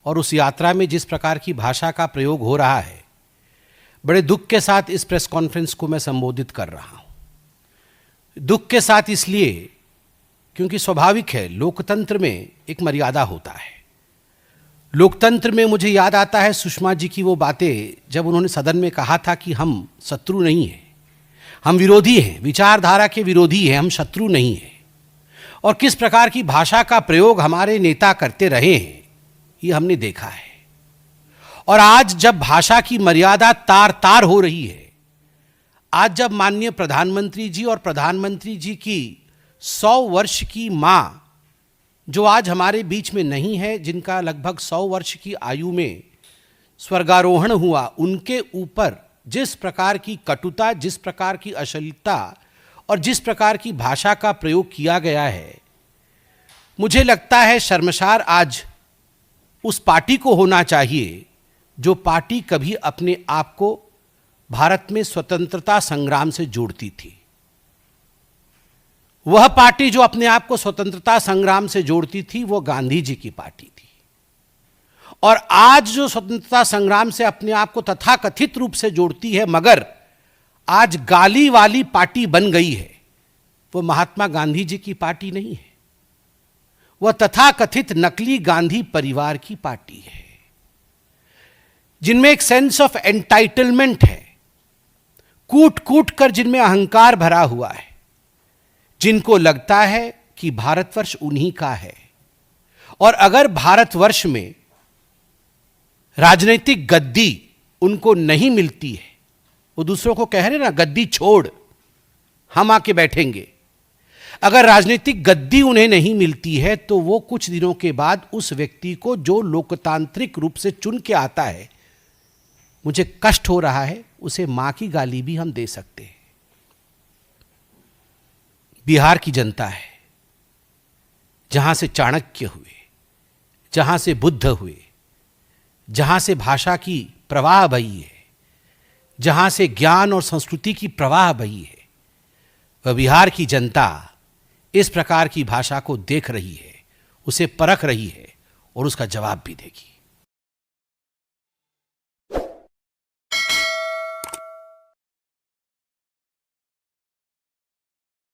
और उस यात्रा में जिस प्रकार की भाषा का प्रयोग हो रहा है, बड़े दुख के साथ इस प्रेस कॉन्फ्रेंस को मैं संबोधित कर रहा हूं। दुख के साथ इसलिए क्योंकि स्वाभाविक है, लोकतंत्र में एक मर्यादा होता है। लोकतंत्र में मुझे याद आता है सुषमा जी की वो बातें जब उन्होंने सदन में कहा था कि हम शत्रु नहीं हैं, हम विरोधी हैं, विचारधारा के विरोधी हैं, हम शत्रु नहीं हैं। और किस प्रकार की भाषा का प्रयोग हमारे नेता करते रहे हैं, ये हमने देखा है। और आज जब भाषा की मर्यादा तार तार हो रही है, आज जब माननीय प्रधानमंत्री जी और प्रधानमंत्री जी की 100 वर्ष की मां जो आज हमारे बीच में नहीं है, जिनका लगभग 100 वर्ष की आयु में स्वर्गारोहण हुआ, उनके ऊपर जिस प्रकार की कटुता, जिस प्रकार की अश्लीलता और जिस प्रकार की भाषा का प्रयोग किया गया है, मुझे लगता है शर्मसार आज उस पार्टी को होना चाहिए जो पार्टी कभी अपने आप को भारत में स्वतंत्रता संग्राम से जोड़ती थी। वह पार्टी जो अपने आप को स्वतंत्रता संग्राम से जोड़ती थी वो गांधी जी की पार्टी थी। और आज जो स्वतंत्रता संग्राम से अपने आप को तथाकथित रूप से जोड़ती है मगर आज गाली वाली पार्टी बन गई है, वो महात्मा गांधी जी की पार्टी नहीं है, वह तथाकथित नकली गांधी परिवार की पार्टी है, जिनमें एक सेंस ऑफ एंटाइटलमेंट है, कूट कूट कर जिनमें अहंकार भरा हुआ है, जिनको लगता है कि भारतवर्ष उन्हीं का है। और अगर भारतवर्ष में राजनीतिक गद्दी उनको नहीं मिलती है, वो दूसरों को कह रहे ना गद्दी छोड़, हम आके बैठेंगे। अगर राजनीतिक गद्दी उन्हें नहीं मिलती है तो वो कुछ दिनों के बाद उस व्यक्ति को जो लोकतांत्रिक रूप से चुन के आता है, मुझे कष्ट हो रहा है, उसे मां की गाली भी हम दे सकते हैं। बिहार की जनता है, जहां से चाणक्य हुए, जहां से बुद्ध हुए, जहां से भाषा की प्रवाह बही है, जहां से ज्ञान और संस्कृति की प्रवाह बही है, वह बिहार की जनता इस प्रकार की भाषा को देख रही है, उसे परख रही है और उसका जवाब भी देगी।